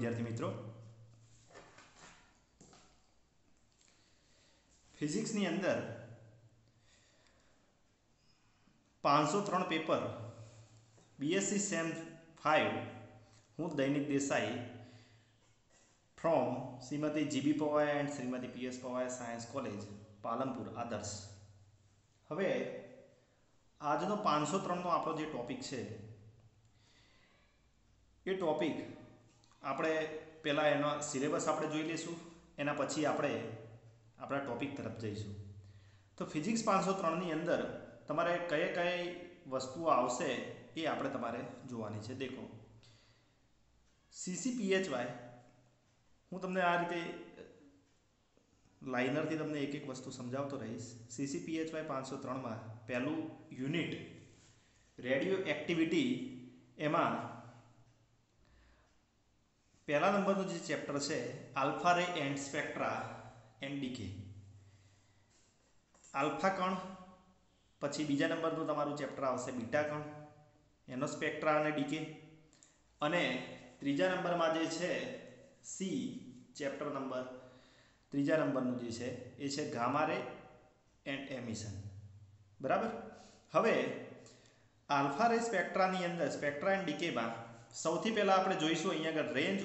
विद्यार्थी मित्रों, फिजिक्स ની અંદર 503 પેપર બીએસસી સેમ 5 હું દૈનિક દેસાઈ ફ્રોમ શ્રીમતી જીબી પવાય એન્ડ શ્રીમતી પીએસ પવાય સાયન્સ કોલેજ પાલનપુર આદર્શ. હવે આજનો 503 નો આપણો જે ટોપિક છે એ ટોપિક આપણે પહેલા એનો સિલેબસ આપણે જોઈ લઈશું, એના પછી આપણે આપણા ટોપિક તરફ જઈશું. તો ફિઝિક્સ 503 ની અંદર તમારે કઈ વસ્તુઓ આવશે એ આપણે તમારે જોવાની છે. દેખો, CCPHY હું તમને આ રીતે લાઇનરથી તમને એક એક વસ્તુ સમજાવતો રહીશ. CCPHY 503 માં પહેલું યુનિટ રેડિયો એક્ટિવિટી, એમાં પહેલા નંબરનું જે ચેપ્ટર છે આલ્ફા રે એન્ડ સ્પેક્ટ્રા એન્ડ ડીકે, આલ્ફા કણ. પછી બીજા નંબરનું તમારું ચેપ્ટર આવશે બીટા કણ, એનો સ્પેક્ટ્રા અને ડીકે. અને ત્રીજા નંબરમાં જે છે સી ચેપ્ટર નંબર, ત્રીજા નંબરનું જે છે એ છે ગામા રે એન્ડ એમિશન. બરાબર. હવે આલ્ફા રે સ્પેક્ટ્રાની અંદર સ્પેક્ટ્રા એન્ડ ડીકેમાં સૌથી પહેલાં આપણે જોઈશું અહીંયા આગળ રેન્જ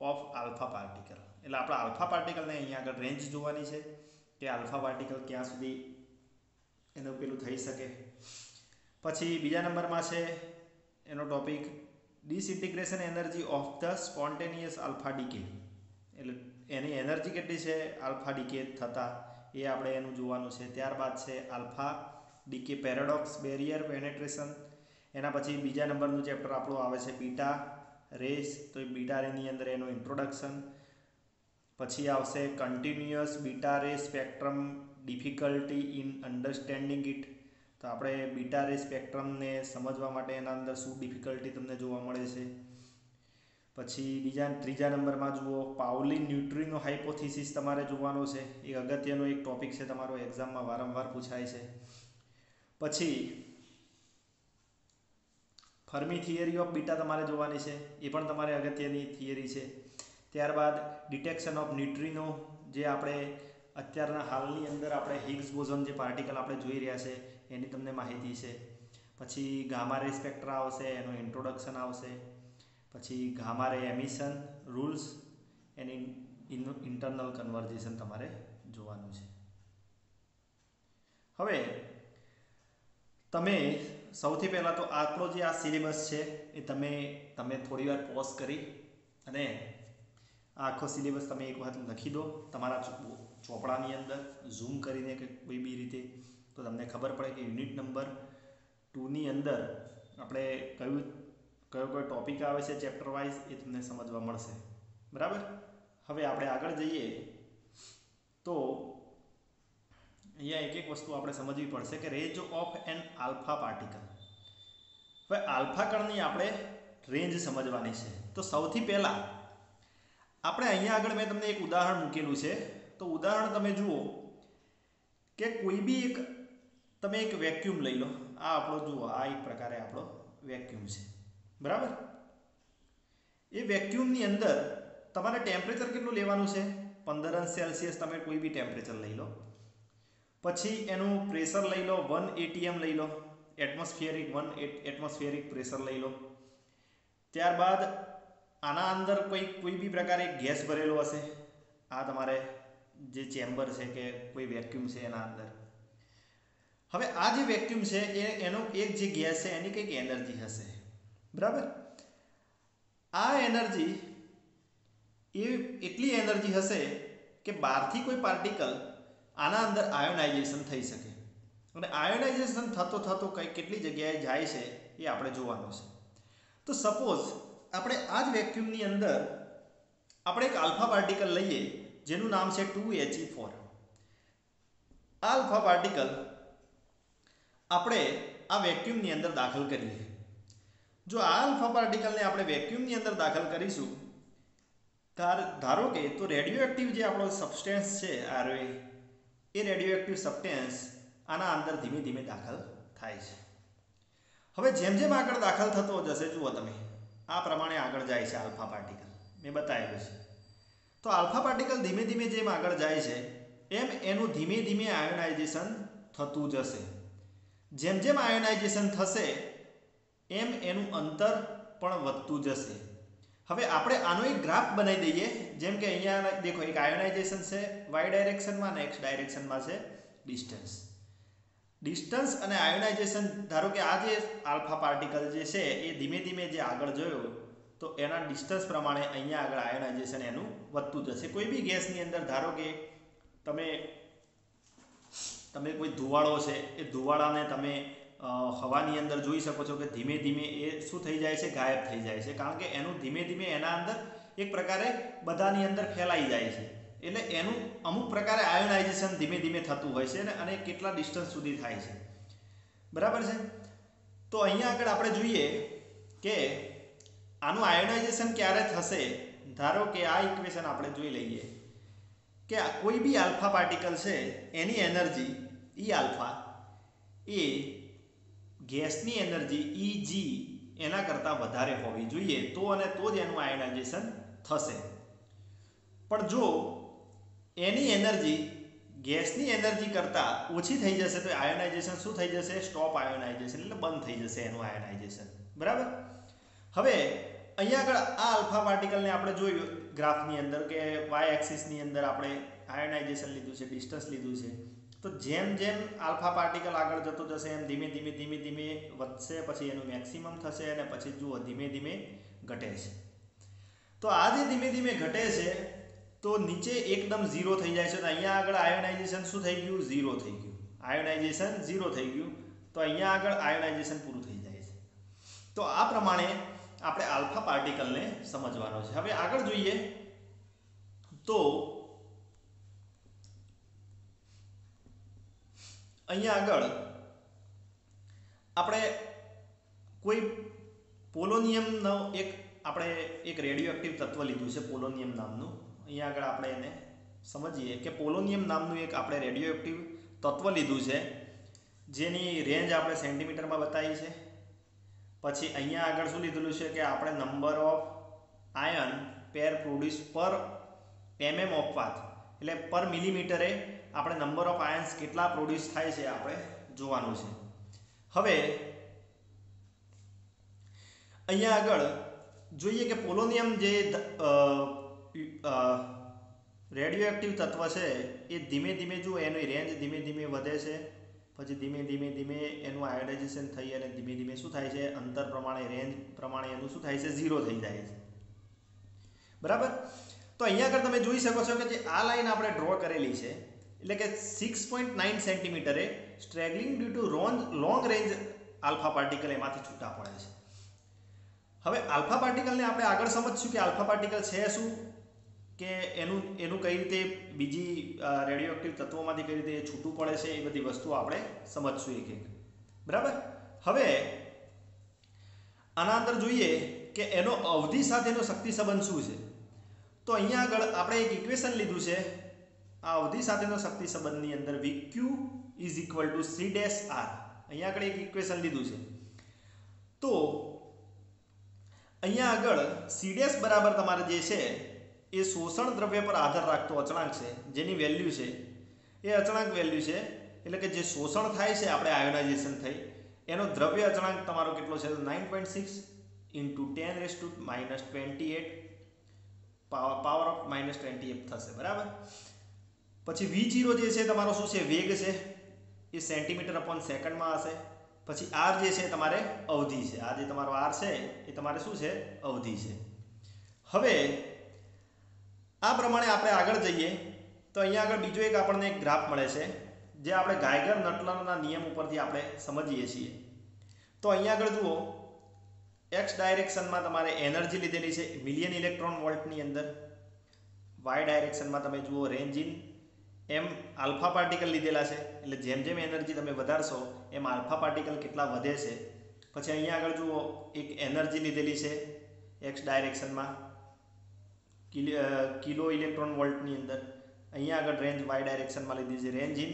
ઓફ આલ્ફા પાર્ટિકલ. એટલે આપણે આલ્ફા પાર્ટિકલને અહીંયા આગળ રેન્જ જોવાની છે કે આલ્ફા પાર્ટિકલ ક્યાં સુધી એનું પેલું થઈ શકે. પછી બીજા નંબરમાં છે એનો topic disintegration energy of the spontaneous alpha decay, એટલે એની એનર્જી કેટલી છે આલ્ફા ડીકે થતાં એ આપણે એનું જોવાનું છે. ત્યારબાદ છે alpha decay paradox barrier penetration. એના પછી બીજા નંબરનું ચેપ્ટર આપણું આવે છે બીટા રેસ, તો એ બીટા રેની અંદર એનું ઇન્ટ્રોડક્શન. પછી આવશે કન્ટિન્યુઅસ બીટા રે spectrum difficulty in understanding it. તો આપણે બીટા રે સ્પેક્ટ્રમને સમજવા માટે એના અંદર શું ડિફિકલ્ટી તમને જોવા મળે છે. પછી ત્રીજા નંબરમાં જુઓ પાઉલી ન્યુટ્રિનો હાઇપોથિસિસ તમારે જોવાનો છે. એક અગત્યનો એક ટોપિક છે, તમારો એક્ઝામમાં વારંવાર પૂછાય છે. પછી ફર્મી થિયરી ઓફ બીટા તમારે જોવાની છે, એ પણ તમારે અગત્યની થિયરી છે. ત્યારબાદ ડિટેક્શન ઓફ ન્યુટ્રિનો, જે આપણે અત્યારના હાલની અંદર આપણે હિગ્સ બોઝોન જે પાર્ટિકલ આપણે જોઈ રહ્યા છે એની તમને માહિતી છે. પછી ગામા રે સ્પેક્ટ્રા આવશે, એનું ઇન્ટ્રોડક્શન આવશે. પછી ગામા રે એમિશન રૂલ્સ, એની ઇન્ટરનલ કન્વર્ઝેશન તમારે જોવાનું છે. હવે તમે સૌથી પહેલાં તો આપણો જે આ સિલેબસ છે એ તમે થોડી વાર પોઝ કરી અને આખો સિલેબસ તમે એક વખત લખી દો તમારા ચોપડાની અંદર ઝૂમ કરીને કે કોઈ બી રીતે, તો તમને ખબર પડે કે યુનિટ નંબર 2ની અંદર આપણે કયો ટોપિક આવે છે ચેપ્ટર વાઇઝ એ તમને સમજવા મળશે. બરાબર. હવે આપણે આગળ જઈએ તો અહીંયા એક વસ્તુ આપણે સમજવી પડશે કે range of an alpha particle. હવે આલ્ફા કણની આપણે રેન્જ સમજવાની છે. તો સૌથી પહેલાં આપણે અહીંયા આગળ મેં તમને એક ઉદાહરણ મૂકેલું છે. તો ઉદાહરણ તમે જુઓ કે કોઈ બી તમે એક વેક્યુમ લઈ લો. આ આપણો જુઓ, આ એક પ્રકારે આપણો વેક્યુમ છે. બરાબર. એ વેક્યુમની અંદર તમારે ટેમ્પરેચર કેટલું લેવાનું છે? 15°C તમે કોઈ બી ટેમ્પરેચર લઈ લો. પછી એનું પ્રેશર લઈ લો 1 atm લઈ લો, એટમોસ્ફિયરિક પ્રેશર લઈ લો. ત્યારબાદ આના અંદર કોઈ બી પ્રકારે ગેસ ભરેલો હશે. આ તમારે જે ચેમ્બર છે કે કોઈ વેક્યુમ છે એના અંદર. હવે આ જે વેક્યુમ છે એનો એક જે ગેસ છે એની કંઈક એનર્જી હશે. બરાબર. આ એનર્જી એટલી એનર્જી હશે કે બહારથી કોઈ પાર્ટિકલ આના અંદર આયોનાઇઝેશન થઈ શકે. અને આયોનાઇઝેશન થતો કેટલી જગ્યાએ જાય છે એ આપણે જોવાનું છે. તો સપોઝ આપણે આ જ વેક્યુમની અંદર આપણે એક આલ્ફા પાર્ટિકલ લઈએ જેનું નામ છે 2He4. આ આલ્ફા પાર્ટિકલ આપણે આ વેક્યુમની અંદર દાખલ કરીએ. જો આ આલ્ફા પાર્ટિકલને આપણે વેક્યુમની અંદર દાખલ કરીશું, ધારો કે તો રેડિયો એક્ટિવ જે આપણો સબસ્ટેન્સ છે આરવે, એ રેડિયો એક્ટિવ સબસ્ટેન્સ આના અંદર ધીમે ધીમે દાખલ થાય છે. હવે જેમ જેમ આગળ દાખલ થતો જશે, જુઓ તમે આ પ્રમાણે આગળ જાય છે આલ્ફા પાર્ટિકલ. મેં બતાવ્યું છે. તો આલ્ફા પાર્ટિકલ ધીમે ધીમે જેમ આગળ જાય છે એમ એનું ધીમે ધીમે આયોનાઇઝેશન થતું જશે. જેમ જેમ આયોનાઇઝેશન થશે એમ એનું અંતર પણ વધતું જશે. હવે આપણે આનો એક ગ્રાફ બનાવી દઈએ. જેમ કે અહીંયા દેખો એક આયોનાઇઝેશન છે વાય ડાયરેક્શનમાં અને એક્સ ડાયરેક્શનમાં છે ડિસ્ટન્સ અને આયોનાઇઝેશન. ધારો કે આ જે આલ્ફા પાર્ટિકલ જે છે એ ધીમે ધીમે જે આગળ જોયો તો એના ડિસ્ટન્સ પ્રમાણે અહીંયા આગળ આયોનાઇઝેશન એનું વધતું જશે. કોઈ બી ગેસની અંદર ધારો કે તમે કોઈ ધુવાળો છે એ ધુવાળાને તમે હવાની અંદર જોઈ શકો છો કે ધીમે ધીમે એ શું થઈ જાય છે, ગાયબ થઈ જાય છે. કારણ કે એનું ધીમે ધીમે એના અંદર એક પ્રકારે બધાની અંદર ફેલાઈ જાય છે. એટલે એનું અમુક પ્રકારે આયોનાઇઝેશન ધીમે ધીમે થતું હોય છે અને કેટલા ડિસ્ટન્સ સુધી થાય છે. બરાબર છે. તો અહીંયા આગળ આપણે જોઈએ કે આનું આયોનાઇઝેશન ક્યારે થશે. ધારો કે આ ઇક્વેશન આપણે જોઈ લઈએ કે કોઈ બી આલ્ફા પાર્ટિકલ છે એની એનર્જી ઈ આલ્ફા એ ગેસની એનર્જી Eg એના કરતાં વધારે હોવી જોઈએ તો અને તો જ એનું આયોનાઇઝેશન થશે. પણ જો એની એનર્જી ગેસની એનર્જી કરતાં ઓછી થઈ જશે તો આયોનાઇઝેશન શું થઈ જશે, સ્ટોપ આયોનાઇઝેશન, એટલે બંધ થઈ જશે એનું આયોનાઇઝેશન. બરાબર. હવે અહીંયા આગળ આ આલ્ફા પાર્ટિકલને આપણે જોયું ગ્રાફની અંદર કે વાય એક્સિસની અંદર આપણે આયોનાઇઝેશન લીધું છે, ડિસ્ટન્સ લીધું છે. તો જેમ જેમ આલ્ફા પાર્ટિકલ આગળ જતો જશે એમ ધીમે ધીમે ધીમે ધીમે વધશે, પછી એનું મેક્સિમમ થશે અને પછી જુઓ ધીમે ધીમે ઘટે છે. તો આ જે ધીમે ધીમે ઘટે છે તો નીચે એકદમ ઝીરો થઈ જાય છે. તો અહીંયા આગળ આયોનાઇઝેશન શું થઈ ગયું, ઝીરો થઈ ગયું. આયોનાઇઝેશન ઝીરો થઈ ગયું તો અહીંયા આગળ આયોનાઇઝેશન પૂરું થઈ જાય છે. તો આ પ્રમાણે આપણે આલ્ફા પાર્ટિકલને સમજવાનો છે. હવે આગળ જોઈએ તો અહીંયા આગળ આપણે કોઈ પોલોનિયમનો એક રેડિયોએક્ટિવ તત્વ લીધું છે પોલોનિયમ નામનું. અહીંયા આગળ આપણે એને સમજીએ કે પોલોનિયમ નામનું એક આપણે રેડિયોએક્ટિવ તત્વ લીધું છે જેની રેન્જ આપણે સેન્ટીમીટરમાં બતાવી છે. પછી અહીંયા આગળ શું લીધેલું છે કે આપણે number of ion pair produce પર mm ઓફ પાથ, એટલે પર મિલીમીટરે આપણે નંબર ઓફ આયન્સ કેટલા પ્રોડ્યુસ થાય છે આપણે જોવાનું છે. હવે અહીંયા આગળ જોઈએ કે પોલોનિયમ જે રેડિયોએક્ટિવ તત્વ છે એ ધીમે ધીમે જો એની રેન્જ ધીમે ધીમે વધે છે, પછી ધીમે ધીમે ધીમે એનું આયોનાઇઝેશન થઈ અને ધીમે ધીમે શું થાય છે, અંતર પ્રમાણે રેન્જ પ્રમાણે એનું શું થાય છે, ઝીરો થઈ જાય છે. બરાબર. તો અહીંયા આગળ તમે જોઈ શકો છો કે જે આ લાઈન આપણે ડ્રો કરેલી છે એટલે કે 6.9 સેન્ટીમીટરે straggling due to long range alpha particle એમાંથી છૂટા પડે છે. હવે આલ્ફા પાર્ટિકલને આપણે આગળ સમજશું કે આલ્ફા પાર્ટિકલ છે શું, કે એનું કઈ રીતે બીજી રેડિયોએક્ટિવ તત્વોમાંથી કઈ રીતે છૂટું પડે છે, એ બધી વસ્તુઓ આપણે સમજશું એક એક. બરાબર. હવે આના અંદર જોઈએ કે એનો અવધિ સાથેનો શક્તિ સંબંધ શું છે. તો અહીંયા આગળ આપણે એક ઇક્વેશન લીધું છે આ અવધિ સાથેનો શક્તિ સંબંધની અંદર VQ = C'R. અહીંયા આગળ એક ઇક્વેશન લીધું છે. તો અહીંયા આગળ C' બરાબર તમારે જે છે એ શોષણ દ્રવ્ય પર આધાર રાખતો અચળાંક છે જેની વેલ્યુ છે એ અચળાંક વેલ્યુ છે, એટલે કે જે શોષણ થાય છે આપણે આયોનાઇઝેશન થઈ એનો દ્રવ્ય અચળાંક તમારો કેટલો છે, 9.6 × 10⁻28 પાવર ઓફ -28 થશે. બરાબર. પછી V0 જે છે તમારો શું છે, વેગ છે, એ સેન્ટીમીટર/સેકન્ડમાં હશે. પછી R જે છે તમારે અવધિ છે. આ જે તમારો R છે એ તમારે શું છે, અવધિ છે. હવે આ પ્રમાણે આપણે આગળ જઈએ તો અહીંયા આગળ બીજો એક આપણને એક ગ્રાફ મળે છે જે આપણે ગાયગર નટલરના નિયમ ઉપરથી આપણે સમજીએ છીએ. તો અહીંયા આગળ જુઓ x ડાયરેક્શનમાં તમારે એનર્જી લીધેલી છે મિલિયન ઇલેક્ટ્રોન વોલ્ટની અંદર. y ડાયરેક્શનમાં તમે જુઓ range in m alpha particle લીધેલા છે, એટલે જેમ જેમ એનર્જી તમે વધારશો એમ આલ્ફા પાર્ટિકલ કેટલા વધે છે. પછી અહીંયા આગળ જુઓ એક એનર્જી લીધેલી છે x ડાયરેક્શનમાં કિલો ઇલેક્ટ્રોન વોલ્ટની અંદર. અહીંયા આગળ રેન્જ y ડાયરેક્શનમાં લીધી છે રેન્જ ઇન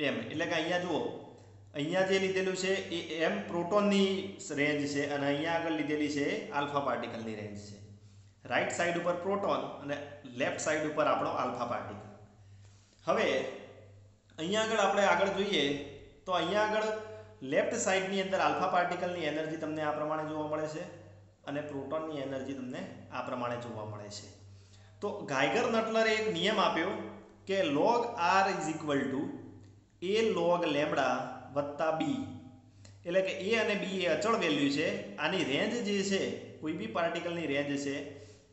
એમ, એટલે કે અહીંયા જુઓ અહીંયા જે લીધેલું છે એ m પ્રોટોનની રેન્જ છે અને અહીંયા આગળ લીધેલી છે આલ્ફા પાર્ટિકલની રેન્જ છે. રાઈટ સાઈડ ઉપર પ્રોટોન અને લેફ્ટ સાઈડ ઉપર આપણો આલ્ફા પાર્ટિકલ. હવે અહીંયા આગળ આપણે આગળ જોઈએ તો અહીંયા આગળ લેફ્ટ સાઈડની અંદર આલ્ફા પાર્ટિકલની એનર્જી તમને આ પ્રમાણે જોવા મળે છે અને પ્રોટોનની એનર્જી તમને આ પ્રમાણે જોવા મળે છે. તો ગાઇગર નટલરે એક નિયમ આપ્યો કે log r = a log lambda વત્તા b, એટલે કે a અને b એ અચળ વેલ્યુ છે. આની રેન્જ જે છે, કોઈ બી પાર્ટિકલની રેન્જ છે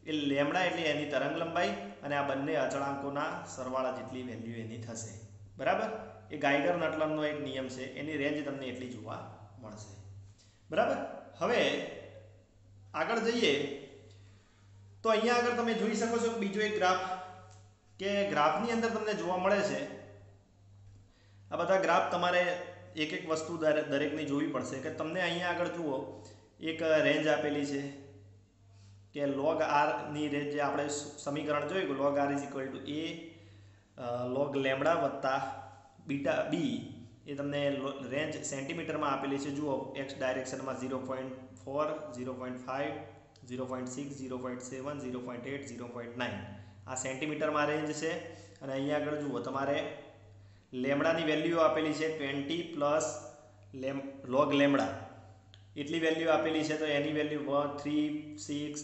એ લેમ્બડા એટલે એની તરંગ લંબાઈ અને આ બંને અચળાંકોના સરવાળા જેટલી વેલ્યુ એની થશે. બરાબર? એ ગાઇગર નટલરનો એક નિયમ છે, એની રેન્જ તમને એટલી જોવા મળશે. બરાબર? હવે આગળ જઈએ તો અહીંયા આગળ તમે જોઈ શકો છો બીજો એક ગ્રાફ, કે ગ્રાફની અંદર તમને જોવા મળે છે, આ બધા ગ્રાફ તમારે એક એક વસ્તુ દરેકની જોવી પડશે. કે તમને અહીંયા આગળ જુઓ એક રેન્જ આપેલી છે કે log r ની રેન્જ, જે આપણે સમીકરણ જોયું log r = a log lambda વત્તા બીટા b, એ તમને રેન્જ સેન્ટીમીટરમાં આપેલી છે. જુઓ x ડાયરેક્શનમાં 0.4, 0.5, 0.6, 0.7, 0.8, 0.9 આ સેન્ટીમીટરમાં રેન્જ છે. અને અહીંયા આગળ જુઓ તમારે લેમ્બડાની વેલ્યુ આપેલી છે 20 પ્લસ log લેમ્બડા એટલી વેલ્યુ આપેલી છે. તો એની વેલ્યુ 1, 3, 6,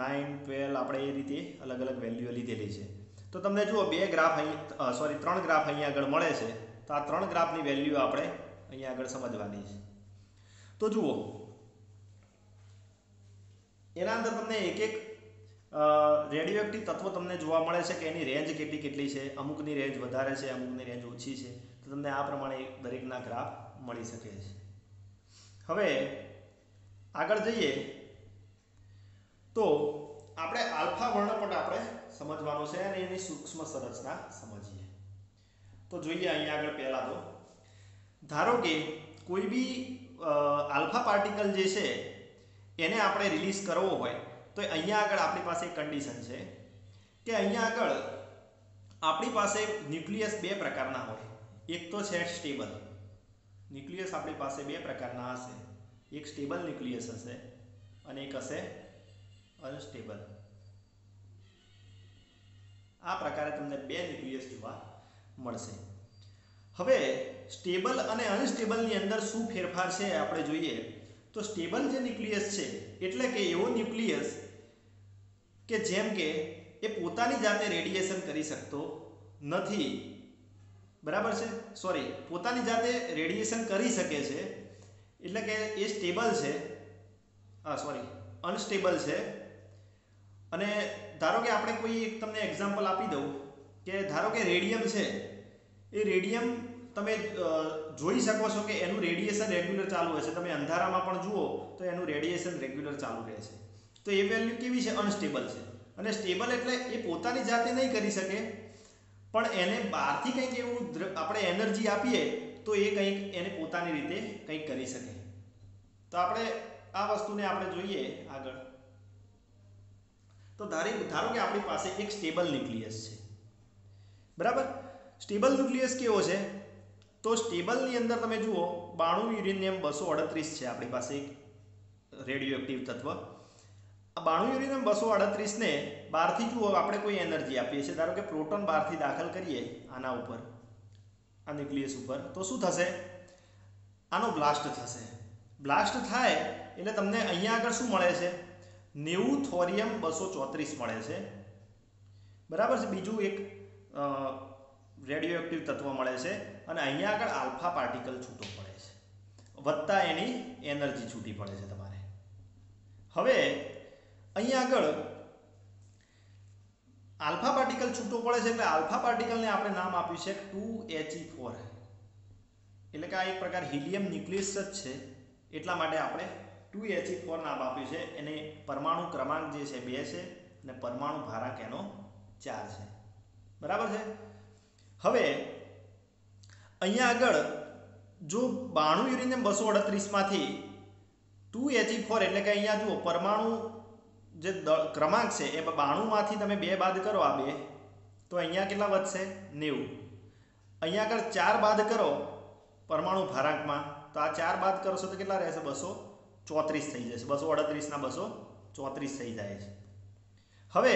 9, 12 આપણે એ રીતે અલગ અલગ વેલ્યુ લીધેલી છે. તો તમને જુઓ ત્રણ ગ્રાફ અહીંયા આગળ મળે છે. તો આ ત્રણ ગ્રાફની વેલ્યુ આપણે અહીંયા આગળ સમજવાની છે. તો જુઓ એના અંદર તમને એક એક રેડિયોએક્ટિવ તત્વો તમને જોવા મળે છે કે એની રેન્જ કેટલી છે. અમુકની રેન્જ વધારે છે, અમુકની રેન્જ ઓછી છે. તો તમને આ પ્રમાણે દરેકના ગ્રાફ મળી શકે છે. હવે આગળ જઈએ તો આપણે આલ્ફા વર્ણપટ આપણે સમજવાનો છે અને એની સૂક્ષ્મ સંરચના સમજીએ. તો જોઈએ અહીંયા આગળ પહેલા તો ધારો કે કોઈ બી આલ્ફા પાર્ટિકલ જે છે એને આપણે રિલીઝ કરવો હોય તો અહીંયા આગળ આપણી પાસે એક કન્ડિશન છે કે અહીંયા આગળ આપણી પાસે ન્યુક્લિયસ બે પ્રકારના હોય. એક તો છે સ્ટેબલ ન્યુક્લિયસ, આપણી પાસે બે પ્રકારના હશે. એક સ્ટેબલ ન્યુક્લિયસ હશે અને એક હશે અનસ્ટેબલ. આ પ્રકારે તમને બે ન્યુક્લિયસ જોવા મળશે. હવે સ્ટેબલ અને અનસ્ટેબલની અંદર શું ફેરફાર છે આપણે જોઈએ તો સ્ટેબલ જે ન્યુક્લિયસ છે એટલે કે એવો ન્યુક્લિયસ કે જેમ કે એ પોતાની જાતે રેડિયેશન કરી શકતો નથી. બરાબર છે? પોતાની જાતે રેડિયેશન કરી શકે છે એટલે કે એ સ્ટેબલ છે, અનસ્ટેબલ છે. અને ધારો કે આપણે કોઈ એક તમને એક્ઝામ્પલ આપી દઉં કે ધારો કે રેડિયમ છે, એ રેડિયમ તમે જોઈ શકો છો કે એનું રેડિયેશન રેગ્યુલર ચાલુ હશે. તમે અંધારામાં પણ જુઓ તો એનું રેડિયેશન રેગ્યુલર ચાલુ રહે છે. તો એ વેલ્યુ કેવી છે? અનસ્ટેબલ છે. અને સ્ટેબલ એટલે એ પોતાની જાતે નહીં કરી શકે, પણ એને બહારથી કંઈક એવું આપણે એનર્જી આપીએ તો એ કંઈક એને પોતાની રીતે કંઈક કરી શકે. તો આપણે આ વસ્તુને આપણે જોઈએ આગળ. તો ધારો કે આપણી પાસે એક સ્ટેબલ ન્યુક્લિયસ છે. બરાબર? સ્ટેબલ ન્યુક્લિયસ કેવો છે? તો સ્ટેબલની અંદર તમે જુઓ 92 યુરેનિયમ 238 છે આપણી પાસે એક રેડિયોએક્ટિવ તત્વ. આ 92 યુરેનિયમ 238 ને બહારથી જુઓ આપણે કોઈ એનર્જી આપીએ છીએ. ધારો કે પ્રોટોન બહારથી દાખલ કરીએ આના ઉપર, આ ન્યુક્લિયસ ઉપર, તો શું થશે? આનો બ્લાસ્ટ થશે. બ્લાસ્ટ થાય એટલે તમને અહીંયા આગળ શું મળે છે? 90 થોરિયમ 234 મળે છે. બરાબર છે? બીજું એક રેડિયોએક્ટિવ તત્વ મળે છે અને અહીંયા આગળ આલ્ફા પાર્ટિકલ છૂટો પડે છે, વત્તા એની એનર્જી છૂટી પડે છે તમારે. હવે અહીંયા આગળ આલ્ફા પાર્ટિકલ છૂટો પડે છે એટલે આલ્ફા પાર્ટિકલને આપણે નામ આપ્યું છે 2He4. એટલે કે આ એક પ્રકાર હિલિયમ ન્યુક્લિયસ જ છે, એટલા માટે આપણે 2He4 નામ આપ્યું છે. એને પરમાણુ ક્રમાંક જે છે 2 છે અને પરમાણુ ભારાંક એનો 4 છે. બરાબર છે? હવે અહીંયા આગળ જો 92 યુરેનિયમ 238 માંથી 2He4 એટલે કે અહીંયા જુઓ પરમાણુ જે ક્રમાંક છે એ 92 માંથી તમે 2 બાદ કરો, આ 2, તો અહીંયા કેટલા વધશે? 90. અહીંયા આગળ 4 બાદ કરો પરમાણુ ભારાંકમાં, તો આ 4 બાદ કરશો તો કેટલા રહેશે? 234 થઈ જશે. 238 ના 234 થઈ જાય છે. હવે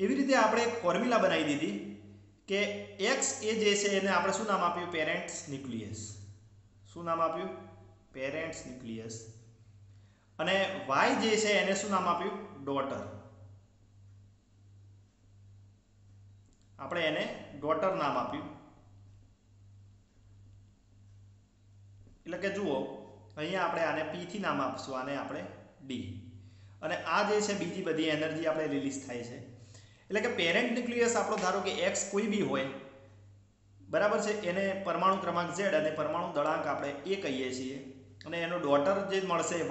એવી રીતે આપણે એક ફોર્મ્યુલા બનાવી દીધી કે x એ જે છે એને આપણે શું નામ આપ્યું? Parents nucleus. શું નામ આપ્યું? Parents nucleus. અને y જે છે એને શું નામ આપ્યું? ડોટર. આપણે એને ડોટર નામ આપ્યું. એટલે કે જુઓ અહીંયા આપણે આને p થી નામ આપશું, આને આપણે d. અને આ જે છે બીજી બધી એનર્જી આપણે રિલીઝ થાય છે. એટલે કે પેરેન્ટ ન્યુક્લિયસ આપણો ધારો કે x કોઈ બી હોય, બરાબર છે, એને પરમાણુ ક્રમાંક z અને પરમાણુ દળાંક આપણે a કહીએ છીએ. અને એનો ડોટર જે મળશે y,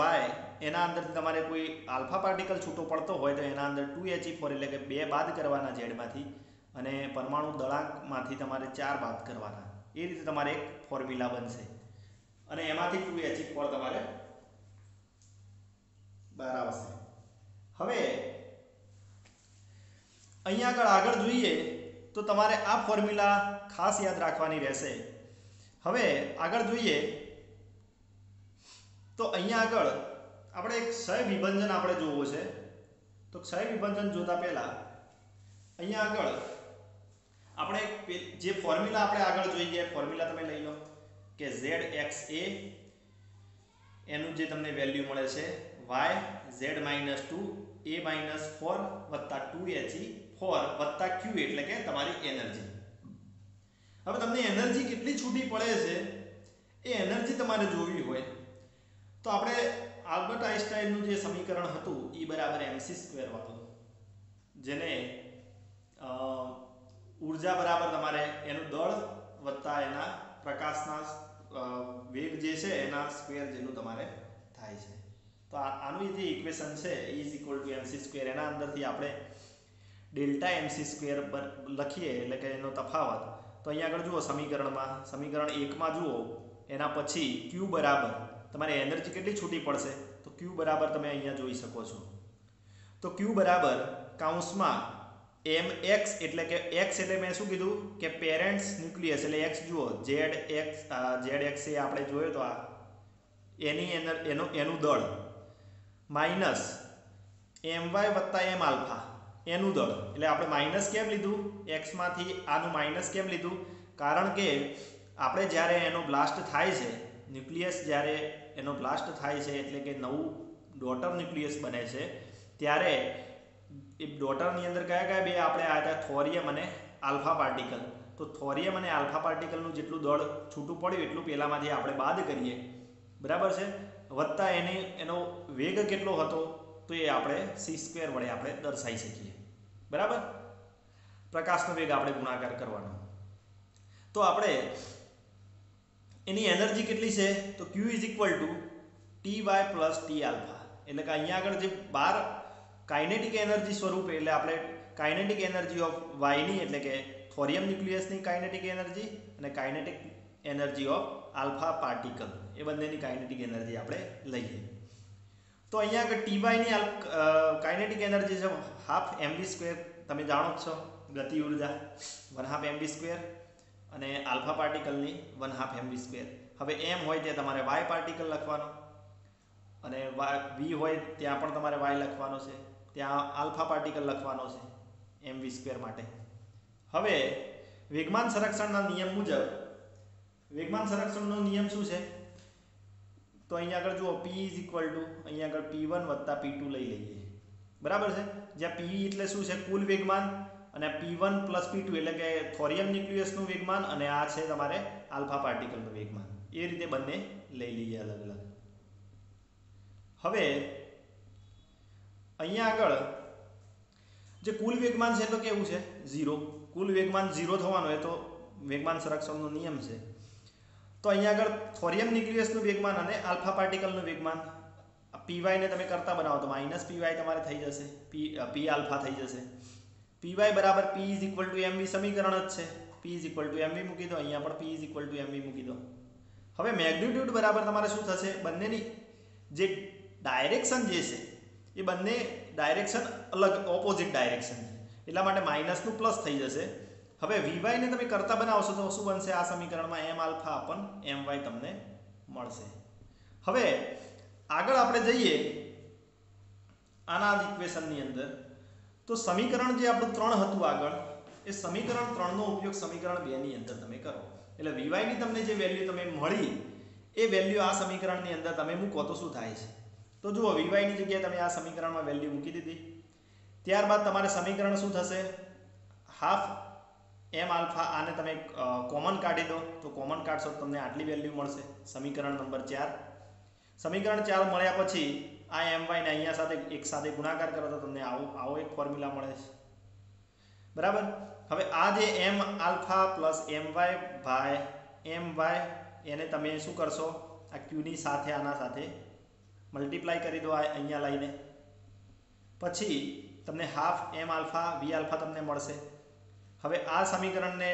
એના અંદરથી તમારે કોઈ આલ્ફા પાર્ટિકલ છૂટો પડતો હોય તો એના અંદર 2He4 એટલે કે 2 બાદ કરવાના z માંથી, અને પરમાણુ દળાંકમાંથી તમારે 4 બાદ કરવાના. એ રીતે તમારે એક ફોર્મ્યુલા બનશે અને એમાંથી 2He4 તમારે બહાર આવશે. હવે અહીંયા આગળ જોઈએ તો તમારે આ ફોર્મ્યુલા ખાસ યાદ રાખવાની રહેશે. હવે આગળ જોઈએ તો અહીંયા આગળ આપણે એક ક્ષય વિભંજન આપણે જોવું છે. તો ક્ષય વિભંજન જોતા પહેલા અહીંયા આગળ આપણે જે ફોર્મ્યુલા આપણે આગળ જોઈએ, ફોર્મ્યુલા તમે લઈ લો કે zxa એનું જે તમને વેલ્યુ મળે છે y z-2a-4 2He4 q એટલે કે તમારી એનર્જી. હવે તમને એનર્જી કેટલી છૂટી પડે છે એ એનર્જી તમારે જોવી હોય તો આપણે આલ્બર્ટ આઇન્સ્ટાઈનનું જે સમીકરણ હતું E = mc² વાળું, જેને ઊર્જા બરાબર તમારે એનું દળ વત્તા એના પ્રકાશના વેગ જે છે એના સ્ક્વેર જેટલું તમારે થાય છે. તો આનું જે ઇક્વેશન છે E = mc², એના અંદરથી આપણે ડેલ્ટા mc² લખીએ એટલે કે એનો તફાવત. તો અહીંયા આગળ જુઓ સમીકરણમાં, સમીકરણ 1 માં જુઓ એના પછી q બરાબર તમારે એનર્જી કેટલી છૂટી પડશે તો q બરાબર તમે અહીંયા જોઈ શકો છો. તો q બરાબર કૌંસમાં mx એટલે કે x એટલે મેં શું કીધું કે પેરેન્ટ્સ ન્યુક્લિયસ એટલે x જુઓ zx એ આપણે જોયો તો આ એનું દળ માઈનસ my વત્તા m આલ્ફા એનું દળ. એટલે આપણે માઈનસ કેમ લીધું? x માંથી આનું માઈનસ કેમ લીધું? કારણ કે આપણે જ્યારે એનો બ્લાસ્ટ થાય છે, ન્યુક્લિયસ જ્યારે એનો બ્લાસ્ટ થાય છે એટલે કે નવું ડોટર ન્યુક્લિયસ બને છે, ત્યારે એ ડોટરની અંદર કયા બે આપણે આવ્યા હતા? થોરિયમ અને આલ્ફા પાર્ટિકલ. તો થોરિયમ અને આલ્ફા પાર્ટિકલનું જેટલું દળ છૂટું પડ્યું એટલું પહેલામાંથી આપણે બાદ કરીએ, બરાબર છે, વત્તા એનો વેગ કેટલો હતો તો એ આપણે c² વડે આપણે દર્શાવી શકીએ, બરાબર. પ્રકાશનો વેગ આપણે ગુણાકાર કરવાનો. તો આપણે એની એનર્જી કેટલી છે તો q = Ty + T આલ્ફા. એટલે કે અહીંયા આગળ જે 12 કાઇનેટિક એનર્જી સ્વરૂપે, એટલે આપણે કાઇનેટિક એનર્જી ઓફ y ની એટલે કે થોરિયમ ન્યુક્લિયસની કાઇનેટિક એનર્જી અને kinetic energy of alpha particle, એ બંનેની કાઇનેટિક એનર્જી આપણે લઈએ. તો અહીંયા આગળ Ty ની કાઇનેટિક એનર્જી છે 12 mv². તમે જાણો જ છો ગતિ ઉર્જા 1/2 mv², અને આલ્ફા પાર્ટિકલની 1/2 mv². હવે m હોય ત્યાં તમારે y પાર્ટિકલ લખવાનો, અને v હોય ત્યાં પણ તમારે y લખવાનો છે, ત્યાં આલ્ફા પાર્ટિકલ લખવાનો છે mv² માટે. હવે વેગમાન સંરક્ષણના નિયમ મુજબ, વેગમાન સંરક્ષણનો નિયમ શું છે તો અહીંયા આગળ જુઓ p = અહીંયા આગળ p1 + p2 લઈ લઈએ, બરાબર છે. જ્યાં p એટલે શું છે? કુલ વેગમાન, અને p1 + p2 એટલે કે થોરિયમ ન્યુક્લિયસનું વેગમાન, અને આ છે તમારે આલ્ફા પાર્ટિકલનું વેગમાન. એ રીતે બંને લઈ લઈએ અલગ અલગ. હવે અહીંયા આગળ જે કુલ વેગમાન છે તો કેવું છે? 0. કુલ વેગમાન 0 થવાનું હોય તો વેગમાન સંરક્ષણનો નિયમ છે. તો અહીંયા આગળ થોરિયમ ન્યુક્લિયસનું વેગમાન અને આલ્ફા પાર્ટિકલનું વેગમાન, py ને તમે કરતા બનાવો તો -py તમારે થઈ જશે, p આલ્ફા થઈ જશે. py બરાબર p = mv સમીકરણ જ છે. p = mv મૂકી દો, અહીંયા પણ p = mv મૂકી દો. હવે મેગ્નિટ્યુડ બરાબર તમારે શું થશે? બંનેની જે ડાયરેક્શન જે છે એ બંને ડાયરેક્શન અલગ, ઓપોઝિટ ડાયરેક્શન છે, એટલા માટે માઇનસનું પ્લસ થઈ જશે. હવે vy ને તમે કરતા બનાવશો તો શું બનશે? આ સમીકરણમાં m આલ્ફા upon my તમને મળશે. હવે આગળ આપણે જઈએ આના જ ઇક્વેશનની અંદર, તો સમીકરણ જે આપણું 3 હતું આગળ, એ સમીકરણ 3 નો ઉપયોગ સમીકરણ 2 ની અંદર તમે કરો. એટલે vy ની તમને જે વેલ્યુ તમે મળી એ વેલ્યુ આ સમીકરણની અંદર તમે મૂકો તો શું થાય છે? તો જુઓ, vy ની જગ્યાએ તમે આ સમીકરણમાં વેલ્યુ મૂકી દીધી. ત્યારબાદ તમારે સમીકરણ શું થશે? હાફ m આલ્ફા, આને તમે કોમન કાઢી દો તો કોમન કાઢશો તો તમને આટલી વેલ્યુ મળશે, સમીકરણ નંબર 4. સમીકરણ 4 મળ્યા પછી આ my ને અહીંયા સાથે એક સાથે ગુણાકાર કરો તો તમને આવો એક ફોર્મ્યુલા મળે છે. બરાબર. હવે આ જે m આલ્ફા પ્લસ my ભાઈ my એને તમે શું કરશો? આ q ની સાથે આના સાથે મલ્ટીપ્લાય કરી દો અહીંયા લઈને. પછી તમને half m alpha v alpha તમને મળશે. હવે આ સમીકરણને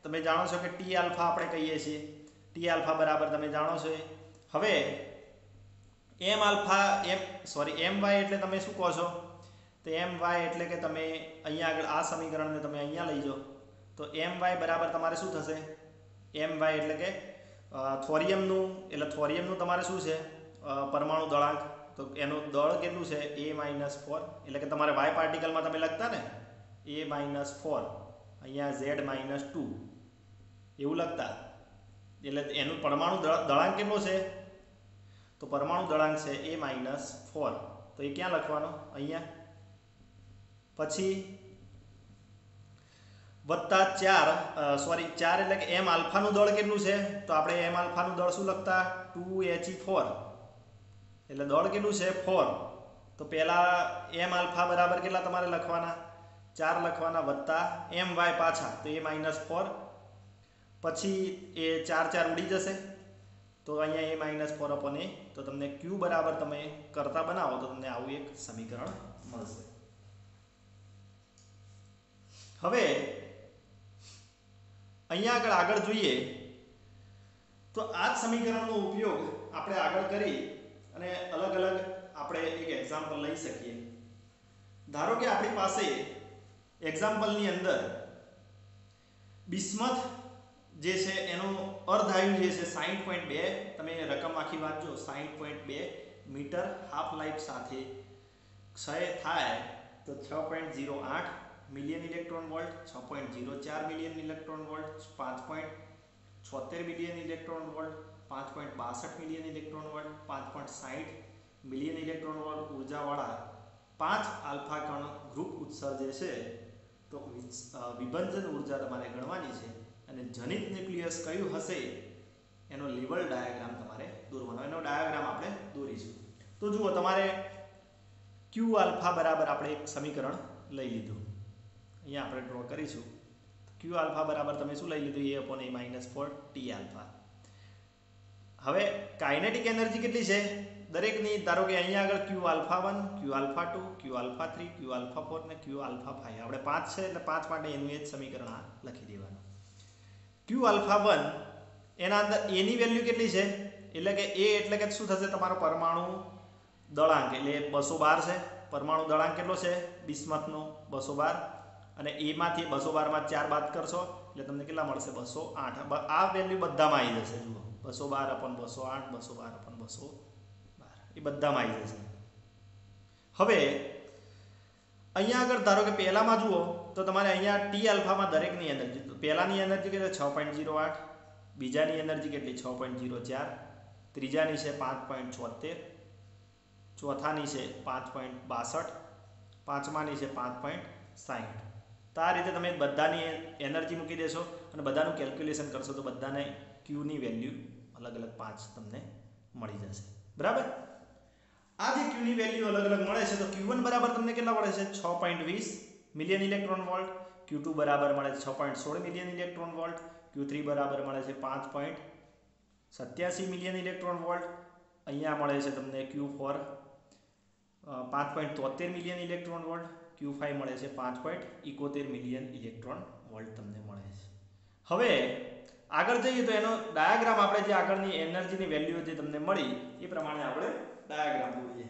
તમે જાણો છો કે t આલ્ફા આપણે કહીએ છીએ. t આલ્ફા બરાબર તમે જાણો છો. હવે m આલ્ફા my એટલે તમે શું કહો છો? તો my એટલે કે તમે અહીંયા આગળ આ સમીકરણને તમે અહીંયા લઈ જાઓ તો my બરાબર તમારે શું થશે? my એટલે કે થોરિયમનું તમારે શું છે? પરમાણુ દળાંક. તો એનું દળ કેટલું છે? a-4. એટલે કે તમારે y પાર્ટિકલમાં તમે લખતા ને a-4, અહીંયા z-2 એવું લખતા. એટલે એનું પરમાણુ દળાંક કેટલો છે? તો પરમાણુ દળાંક છે a-4. તો એ ક્યાં લખવાનો? અહીંયા. પછી વત્તા 4 એટલે કે m આલ્ફાનું દળ કેટલું છે? તો આપણે m આલ્ફાનું દળ શું લખતા? 2he4. એટલે દળ કેટલું છે? 4. તો પહેલા m આલ્ફા બરાબર કેટલા તમારે લખવાના? 4 લખવાના વત્તા my પાછા તો a-4. પછી એ 4 ઉડી જશે તો અહીંયા a-4 upon a. તો તમને q બરાબર તમે કરતા બનાવો તો તમને આવું એક સમીકરણ મળશે. હવે અહીંયા આગળ જોઈએ તો આ જ સમીકરણનો ઉપયોગ આપણે આગળ કરી અને અલગ અલગ આપણે એક એક્ઝામ્પલ લઈ શકીએ. ધારો કે આપણી પાસે એક્ઝામ્પલની અંદર બિસ્મથ જે છે એનું અર્ધાયુ જે છે 60.2, તમે રકમ આખી વાંચો, 60.2 મીટર હાફ લાઈફ સાથે ક્ષય થાય તો 6.08 million electron volt, 6.04 million electron volt, 5.76 million electron volt, 5.62 million electron volt, 5.60 million electron volt ઉર્જાવાળા 5 આલ્ફા કણ ગ્રુપ ઉત્સર્જે છે. તો વિભંજન ઉર્જા તમારે ગણવાની છે અને જનિત ન્યુક્લિયસ કયું હશે એનો લેવલ ડાયાગ્રામ તમારે દોરવાનો. એનો ડાયાગ્રામ આપણે દોરીશું. તો જુઓ, તમારે q આલ્ફા બરાબર આપણે એક સમીકરણ લઈ લીધું. અહીંયા આપણે ડ્રો કરીશું. q આલ્ફા બરાબર તમે શું લઈ લીધું? a/a-4 t alpha. હવે કાઇનેટિક એનર્જી કેટલી છે દરેકની? ધારો કે અહીંયા આગળ q alpha 1, q alpha 2, q alpha 3, q alpha 4 ને q આલ્ફા 5. આપણે 5 છે એટલે 5 માટે એનું એ જ સમીકરણ આ લખી દેવાનું. q આલ્ફા 1 એના અંદર a ની વેલ્યુ કેટલી છે? એટલે કે a એટલે કે શું થશે? તમારો પરમાણુ દળાંક એટલે 212 છે. પરમાણુ દળાંક કેટલો છે બિસ્મથનો? 212. અને a માંથી 212 માં 4 બાદ કરશો એટલે તમને કેટલા મળશે? 208. આ વેલ્યુ બધામાં આવી જશે. જુઓ, 212/208, 212/212 એ બધામાં આવી જશે. હવે અહીંયા આગળ ધારો કે પહેલામાં જુઓ તો તમારે અહીંયા ટી આલ્ફામાં દરેકની એનર્જી, તો પહેલાની એનર્જી કેટલી? 6.08. બીજાની એનર્જી કેટલી? 6.04. ત્રીજાની છે 5.76. ચોથાની છે 5.62. પાંચમાની છે 5.60. તો આ રીતે તમે બધાની એનર્જી મૂકી દેશો અને બધાનું કેલ્ક્યુલેશન કરશો તો બધાને q ની વેલ્યુ અલગ અલગ 5 તમને મળી જશે. બરાબર. આ જે q ની વેલ્યુ અલગ અલગ મળે છે તો q1 બરાબર તમને કેટલા મળે છે? 6.20 મિલિયન ઇલેક્ટ્રોન વોલ્ટ. q2 બરાબર મળે છે 6.16 મિલિયન ઇલેક્ટ્રોન વોલ્ટ. q3 બરાબર મળે છે 5.87 મિલિયન ઇલેક્ટ્રોન વોલ્ટ. અહીંયા મળે છે તમને q4 5.73 million electron volt. q5 મળે છે 5.71 મિલિયન ઇલેક્ટ્રોન વોલ્ટ તમને મળે છે. હવે આગળ જઈએ તો એનો ડાયાગ્રામ આપણે જે આગળની એનર્જીની વેલ્યુ જે તમને મળી એ પ્રમાણે આપણે ડાયાગ્રામ દોરીએ.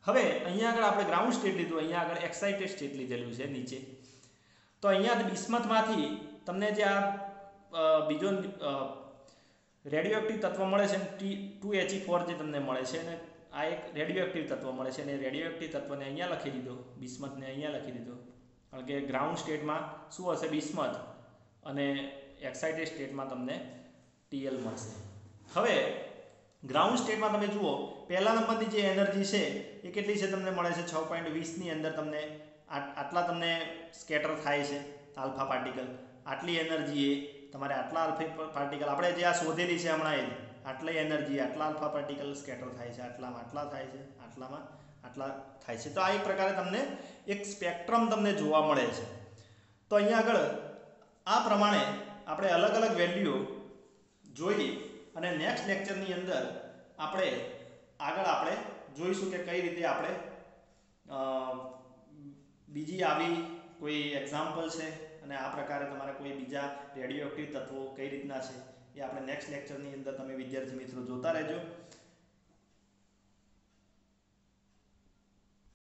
હવે અહીંયા આગળ આપણે ગ્રાઉન્ડ સ્ટેટ લીધું, અહીંયા આગળ એક્સાઇટેડ સ્ટેટ લીધેલું છે નીચે. તો અહીંયા બિસ્મથમાંથી તમને જે આ બીજો રેડિયોએક્ટિવ તત્વ મળે છે 2He4 જે તમને મળે છે અને આ એક રેડિયો એક્ટિવ તત્વ મળે છે અને રેડિયો એક્ટિવ તત્વને અહીંયા લખી દીધો, બિસ્મથને અહીંયા લખી દીધો, કારણ કે ગ્રાઉન્ડ સ્ટેટમાં શું હશે બિસ્મથ અને એક્સાઇટેડ સ્ટેટમાં તમને ટીએલ મળશે. હવે ગ્રાઉન્ડ સ્ટેટમાં તમે જુઓ પહેલા નંબરની જે એનર્જી છે એ કેટલી છે તમને મળે છે 6.20ની અંદર તમને આટલા તમને સ્કેટર થાય છે આલ્ફા પાર્ટિકલ. આટલી એનર્જી એ તમારે આટલા આલ્ફા પાર્ટિકલ આપણે જે આ શોધેલી છે હમણાં એ આટલી એનર્જી આટલા આલ્ફા પાર્ટિકલ સ્કેટર થાય છે, આટલામાં આટલા થાય છે, આટલામાં આટલા થાય છે. તો આ એક પ્રકારે તમને એક સ્પેક્ટ્રમ તમને જોવા મળે છે. તો અહીંયા આગળ આ પ્રમાણે આપણે અલગ અલગ વેલ્યુ જોઈ અને નેક્સ્ટ લેક્ચરની અંદર આપણે જોઈશું કે કઈ રીતે આપણે બીજી આવી કોઈ એક્ઝામ્પલ છે અને આ પ્રકારે તમારે કોઈ બીજા રેડિયો એક્ટિવ તત્વો કઈ રીતના છે એ આપણે નેક્સ્ટ લેક્ચરની અંદર તમે વિદ્યાર્થી મિત્રો જોતા રહેજો.